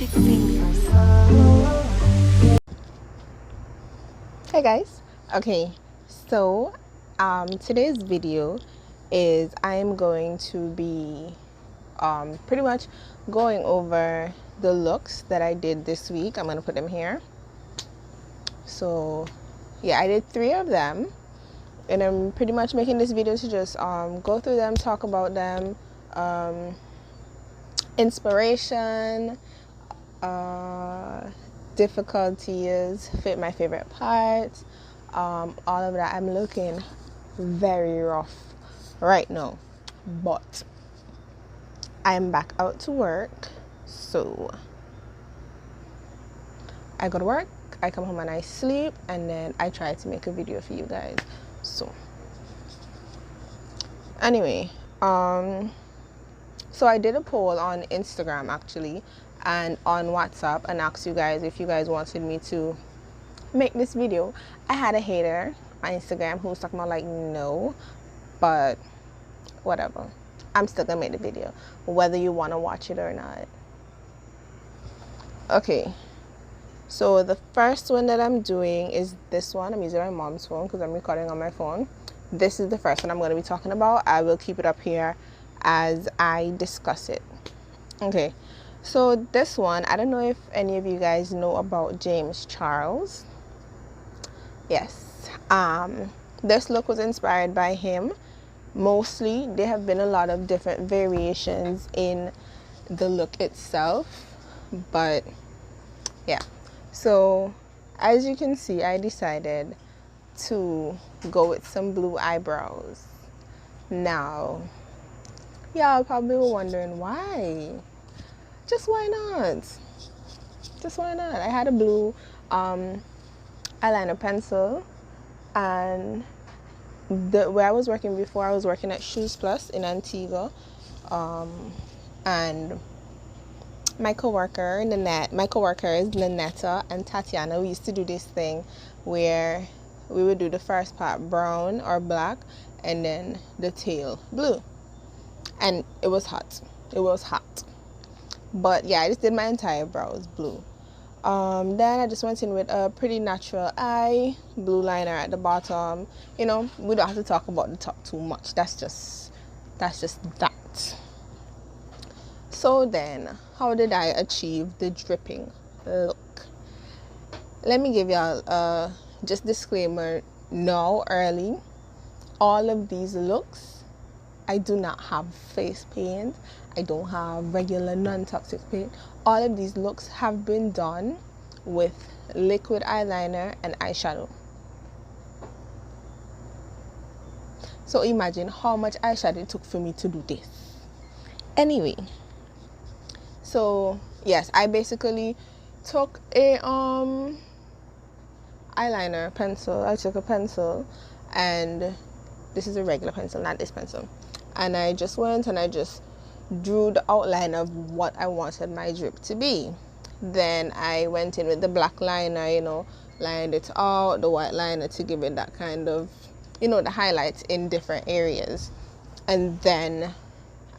magic fingers. Hey guys. Okay, so today's video is I'm going to be pretty much going over the looks that I did this week. I'm gonna put them here. So yeah, I did 3 of them, and I'm pretty much making this video to just go through them, talk about them, inspiration, difficulties, my favorite parts, all of that. I'm looking very rough right now, but I'm back out to work, so I go to work, I come home and I sleep, and then I try to make a video for you guys. So anyway, so I did a poll on Instagram actually and on WhatsApp and asked you guys if you guys wanted me to make this video. I had a hater on Instagram who was talking about like no, but whatever, I'm still gonna make the video whether you want to watch it or not. Okay, so the first one that I'm doing is this one. I'm using my mom's phone because I'm recording on my phone. This is the first one I'm going to be talking about. I will keep it up here as I discuss it. Okay, so this one, I don't know if any of you guys know about James Charles. Yes, this look was inspired by him. Mostly there have been a lot of different variations in the look itself, but yeah. So as you can see, I decided to go with some blue eyebrows. Now y'all probably were wondering why. Just why not? Just why not? I had a blue eyeliner pencil, and where I was working before, I was working at Shoes Plus in Antigua, and my coworkers Nanetta and Tatiana, we used to do this thing where we would do the first part brown or black and then the tail blue, and it was hot. But yeah, I just did my entire brows blue. Then I just went in with a pretty natural eye, blue liner at the bottom. You know, we don't have to talk about the top too much. That's just that. So then, how did I achieve the dripping look? Let me give y'all just disclaimer now early. All of these looks, I do not have face paint. I don't have regular non-toxic paint. All of these looks have been done with liquid eyeliner and eyeshadow. So imagine how much eyeshadow it took for me to do this. Anyway, so yes, I basically took a eyeliner pencil. I took a pencil, and this is a regular pencil, not this pencil, and I just went and I just drew the outline of what I wanted my drip to be. Then I went in with the black liner, you know, lined it out, the white liner to give it that kind of, you know, the highlights in different areas. And then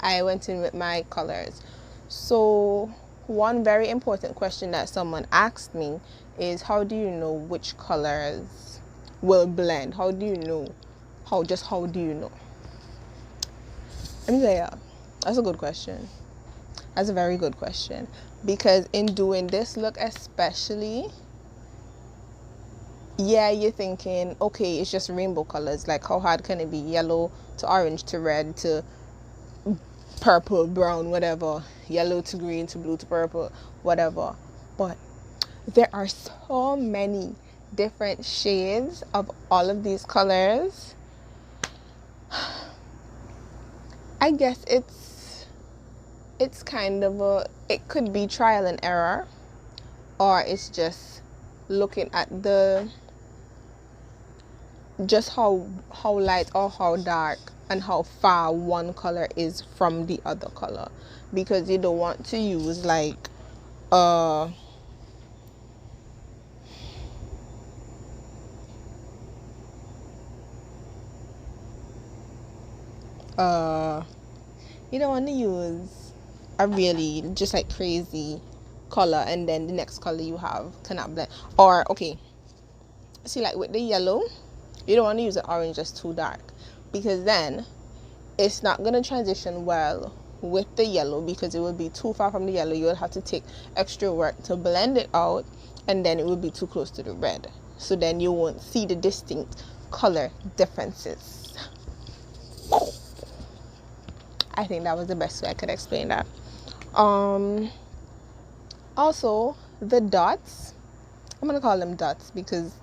I went in with my colors. So one very important question that someone asked me is, how do you know which colors will blend? How do you know? How do you know? Let me tell you, that's a good question. That's a very good question, because in doing this look especially, yeah, you're thinking, okay, it's just rainbow colors. Like, how hard can it be? Yellow to orange to red to purple, brown, whatever. Yellow to green to blue to purple, whatever. But there are so many different shades of all of these colors. I guess it's kind of it could be trial and error, or it's just looking at just how light or how dark and how far one color is from the other color, because you don't want to use like you don't want to use a really just like crazy color and then the next color you have cannot blend. Or okay, see, like with the yellow, you don't want to use the orange just too dark, because then it's not going to transition well with the yellow, because it will be too far from the yellow. You will have to take extra work to blend it out, and then it will be too close to the red, so then you won't see the distinct color differences. I think that was the best way I could explain that. Also, the dots, I'm gonna call them dots because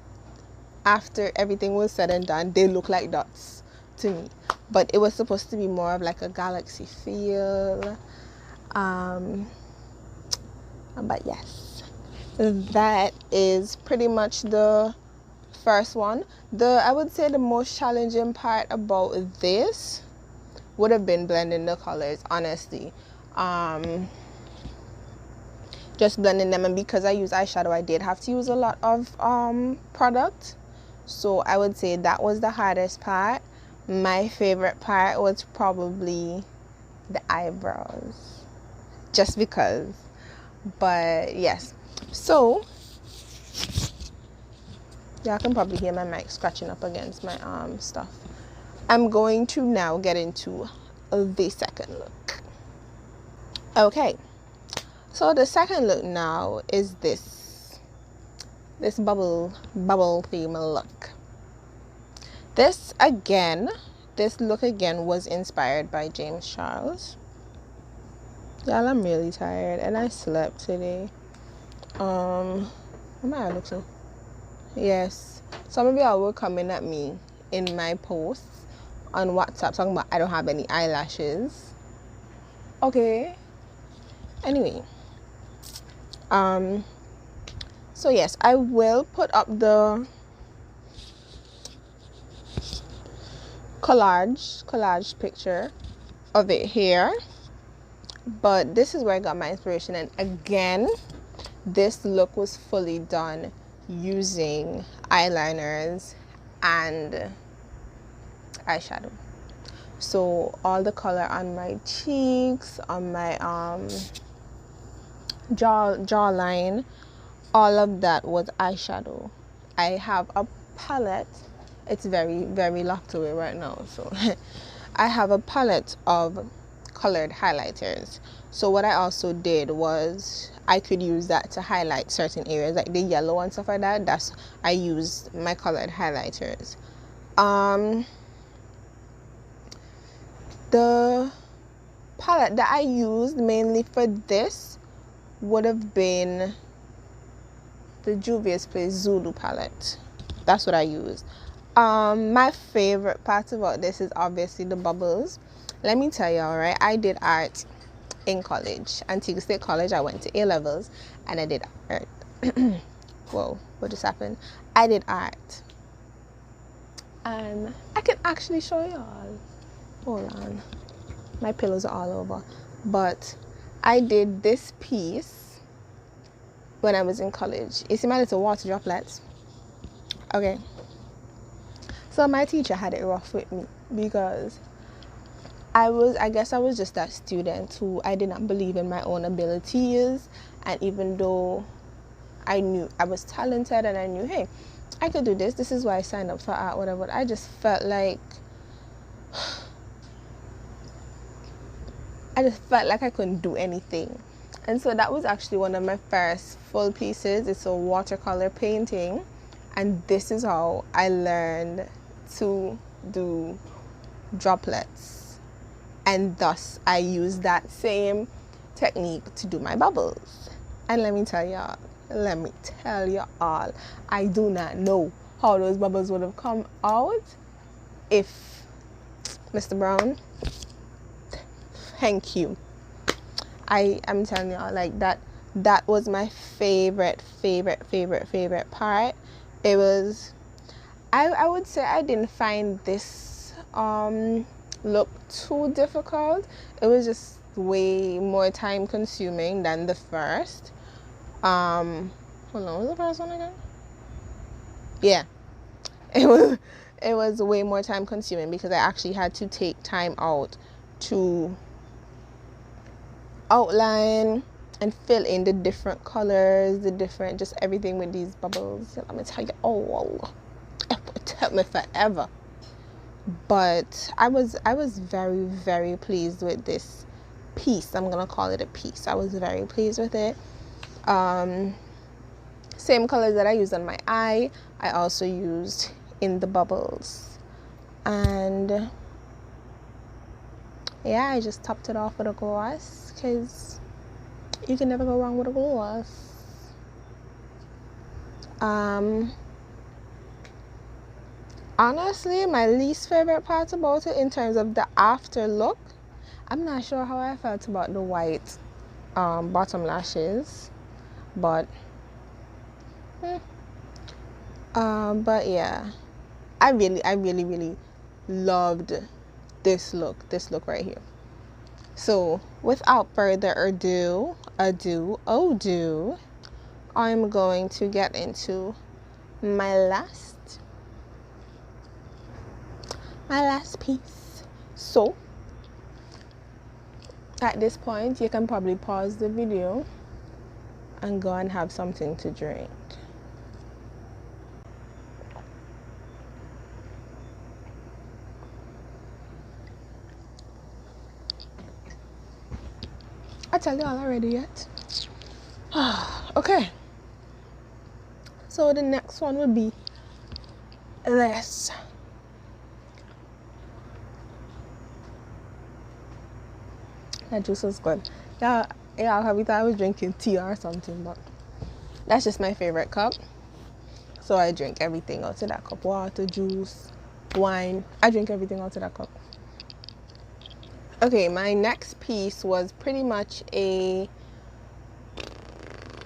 after everything was said and done, they look like dots to me, but it was supposed to be more of like a galaxy feel. But yes, that is pretty much the first one. I would say the most challenging part about this would have been blending the colors, honestly. Just blending them, and because I use eyeshadow, I did have to use a lot of product, so I would say that was the hardest part. My favorite part was probably the eyebrows, just because. But yes, so y'all can probably hear my mic scratching up against my stuff. I'm going to now get into the second look. Okay, so the second look now is this bubble theme look. This look again was inspired by James Charles. Y'all, I'm really tired and I slept today. What am I look so? Yes, some of y'all were coming at me in my posts on WhatsApp talking about I don't have any eyelashes. Okay. Anyway, so yes, I will put up the collage picture of it here, but this is where I got my inspiration. And again, this look was fully done using eyeliners and eyeshadow. So all the color on my cheeks, on my jawline, all of that was eyeshadow. I have a palette. It's very, very locked away right now, so I have a palette of colored highlighters. So what I also did was I could use that to highlight certain areas, like the yellow and stuff like that. I used my colored highlighters. The palette that I used mainly for this would have been the Juvia's Place Zulu palette. That's what I used. My favorite part about this is obviously the bubbles. Let me tell y'all, right? I did art in college, Antigua State College. I went to A-levels and I did art. Whoa, what just happened? I did art. And I can actually show y'all. Hold on. My pillows are all over. But I did this piece when I was in college. You see my little water droplets? Okay. So my teacher had it rough with me because I guess I was just that student who I did not believe in my own abilities. And even though I knew I was talented and I knew, hey, I could do this. This is why I signed up for art, whatever. I just felt like I couldn't do anything. And so that was actually one of my first full pieces. It's a watercolor painting. And this is how I learned to do droplets. And thus I used that same technique to do my bubbles. And let me tell y'all, I do not know how those bubbles would have come out if Mr. Brown, thank you. I'm telling y'all, like that was my favorite part. It was, I would say I didn't find this look too difficult. It was just way more time consuming than the first. Hold on, what was the first one again? Yeah. It was way more time consuming because I actually had to take time out to outline and fill in the different colors, the different, just everything with these bubbles. Let me tell you, oh, it took me forever. But I was very, very pleased with this piece. I'm gonna call it a piece. I was very pleased with it. Same colors that I used on my eye, I also used in the bubbles. And yeah, I just topped it off with a gloss, because you can never go wrong with a gloss. Honestly, my least favorite part about it in terms of the after look, I'm not sure how I felt about the white bottom lashes, but yeah, I really loved this look right here. So without further ado, I'm going to get into my last piece. So at this point, you can probably pause the video and go and have something to drink. I tell y'all already yet? Okay. So the next one would be this. That juice was good. Yeah, probably thought I was drinking tea or something, but that's just my favorite cup. So I drink everything out of that cup. Water, juice, wine. I drink everything out of that cup. Okay, my next piece was pretty much a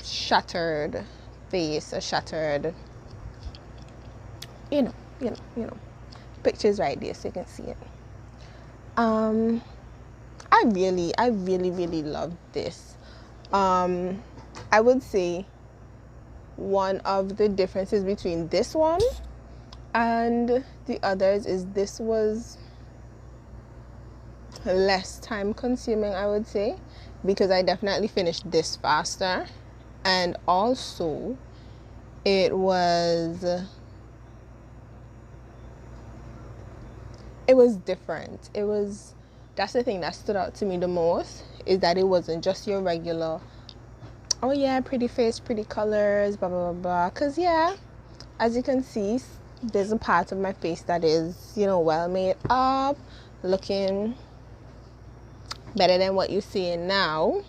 shattered face, a shattered, you know. Picture's right there so you can see it. I really loved this. I would say one of the differences between this one and the others is this was less time consuming, I would say, because I definitely finished this faster, and also it was different. That's the thing that stood out to me the most, is that it wasn't just your regular, oh yeah, pretty face, pretty colors, blah blah blah blah. Because yeah, as you can see, there's a part of my face that is, well made up, looking better than what you're seeing now.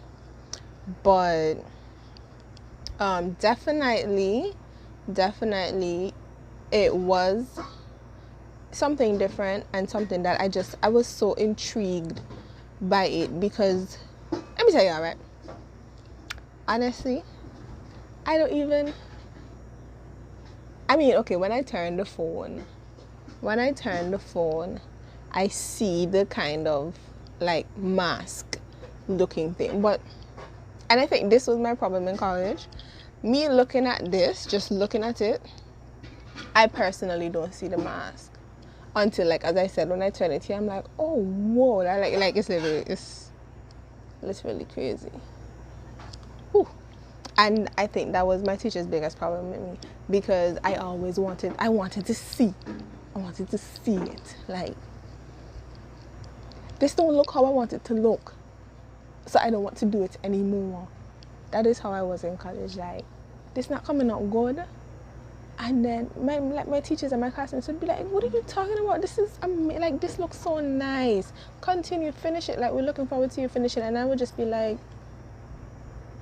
But definitely it was something different, and something that I was so intrigued by it, because let me tell you, all right, honestly, okay, when I turn the phone, I see the kind of like mask looking thing. And I think this was my problem in college. Me looking at this, just looking at it, I personally don't see the mask until, like, as I said, when I turn it here, I'm like, oh whoa, it's literally crazy. Whew. And I think that was my teacher's biggest problem with me, because I wanted to see it. Like, this don't look how I want it to look, so I don't want to do it anymore. That is how I was in college. Like, this not coming out good. And then my teachers and my classmates would be like, what are you talking about? This is like, this looks so nice. Continue, finish it. Like, we're looking forward to you finishing. And I would just be like,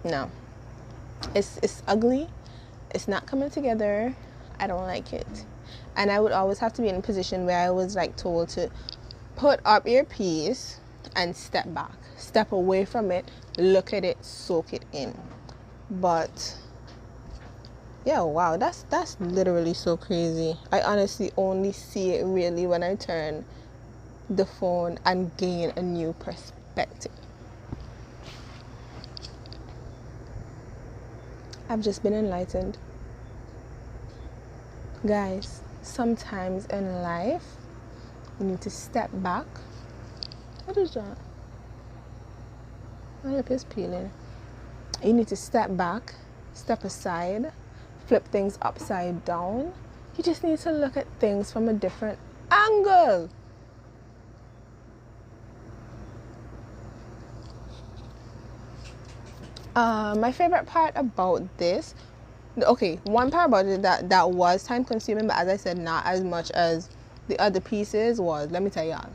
no. It's ugly. It's not coming together. I don't like it. And I would always have to be in a position where I was like told to put up your piece and step back. Step away from it. Look at it. Soak it in. But yeah, wow, that's literally so crazy. I honestly only see it really when I turn the phone and gain a new perspective. I've just been enlightened. Guys, sometimes in life, you need to step back. What is that? My lip is peeling. You need to step back, step aside, flip things upside down. You just need to look at things from a different angle. My favorite part about this, okay, one part about it that was time consuming, but as I said, not as much as the other pieces was, let me tell y'all,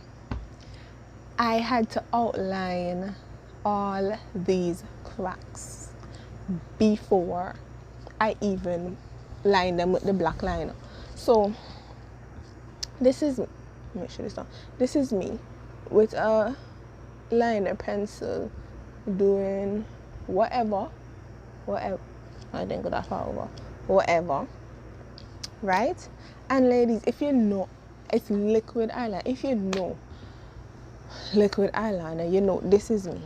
I had to outline all these cracks before I even line them with the black liner. So this is, make sure this down. This is me with a liner pencil doing whatever, I didn't go that far over, whatever, right? And ladies, if you know it's liquid eyeliner, if you know liquid eyeliner, you know this is me.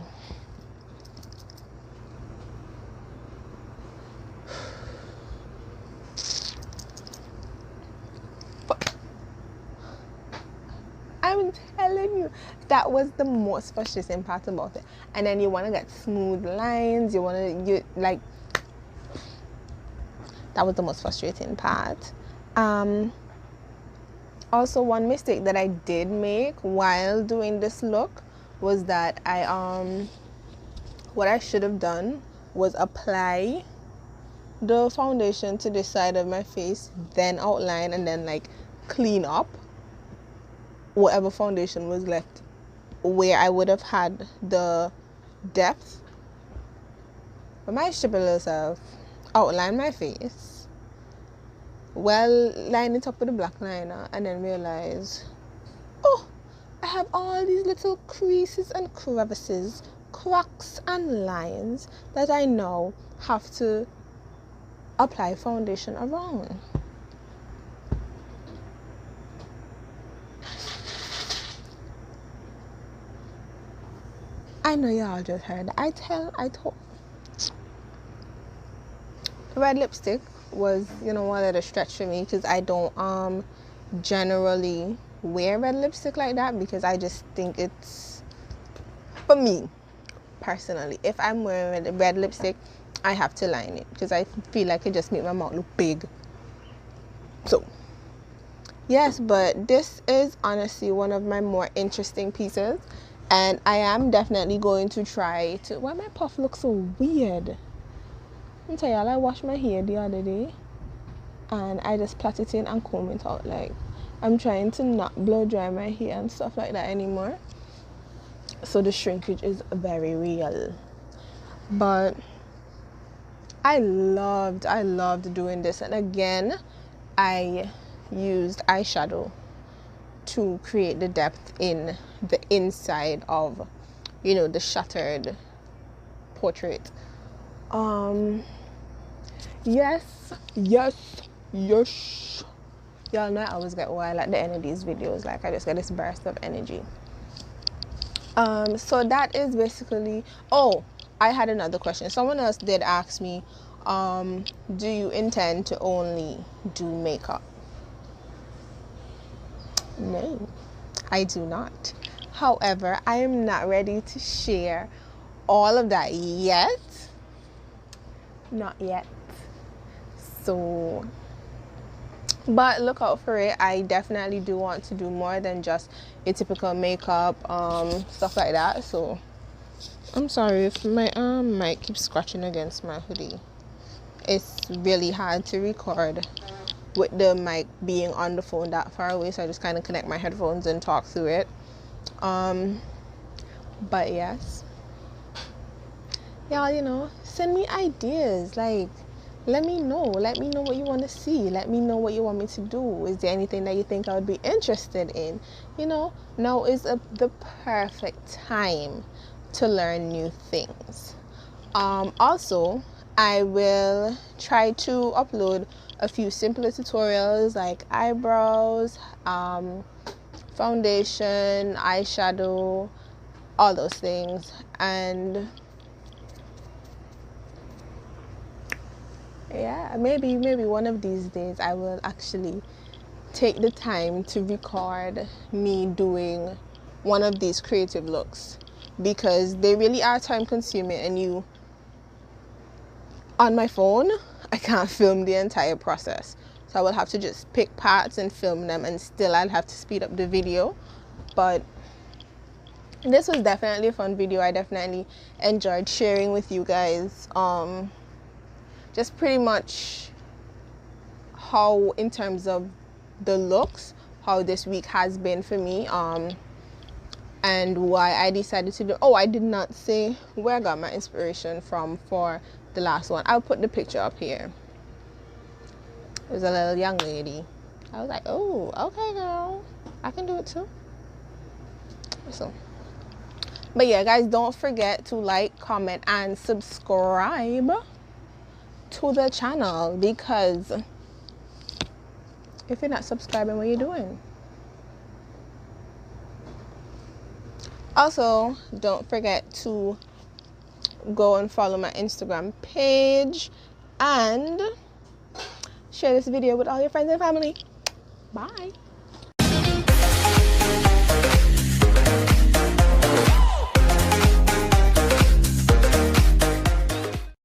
I'm telling you, that was the most frustrating part about it. And then you want to get smooth lines, that was the most frustrating part. Also, one mistake that I did make while doing this look was that what I should have done was apply the foundation to the side of my face, then outline, and then like clean up whatever foundation was left where I would have had the depth. But my stupid little self outline my face, well, line it up with a black liner, and then realize, oh, I have all these little creases and crevices, cracks and lines that I now have to apply foundation around. I know y'all just heard that. I told. Red lipstick was, one of the stretch for me, because I don't generally wear red lipstick like that, because I just think it's, for me personally, if I'm wearing red lipstick, I have to line it, because I feel like it just makes my mouth look big. So yes, but this is honestly one of my more interesting pieces, and I am definitely going to try to. Why my puff looks so weird? I'll tell y'all, I washed my hair the other day and I just plait it in and comb it out. Like, I'm trying to not blow dry my hair and stuff like that anymore, so the shrinkage is very real. But I loved doing this, and again, I used eyeshadow to create the depth in the inside of, the shattered portrait. Yes. Y'all know I always get wild at the end of these videos. Like, I just get this burst of energy. So that is basically. Oh, I had another question. Someone else did ask me, do you intend to only do makeup? No, I do not. However, I am not ready to share all of that yet. Not yet. So, but look out for it. I definitely do want to do more than just your typical makeup, stuff like that. So I'm sorry if my mic keeps scratching against my hoodie. It's really hard to record with the mic being on the phone that far away, so I just kind of connect my headphones and talk through it. But yes, y'all, send me ideas. Like, let me know what you want to see. Let me know what you want me to do. Is there anything that you think I would be interested in? Now is the perfect time to learn new things. Also, I will try to upload a few simpler tutorials like eyebrows, foundation, eyeshadow, all those things. And yeah, maybe one of these days I will actually take the time to record me doing one of these creative looks, because they really are time consuming, and on my phone, I can't film the entire process. So I will have to just pick parts and film them, and still I'll have to speed up the video. But this was definitely a fun video. I definitely enjoyed sharing with you guys just pretty much how, in terms of the looks, how this week has been for me, and why I decided to do. Oh, I did not say where I got my inspiration from for the last one. I'll put the picture up here. It was a little young lady. I was like, oh, okay, girl, I can do it too. So, but yeah, guys, don't forget to like, comment, and subscribe to the channel, because if you're not subscribing, what are you doing? Also, don't forget to go and follow my Instagram page and share this video with all your friends and family. Bye.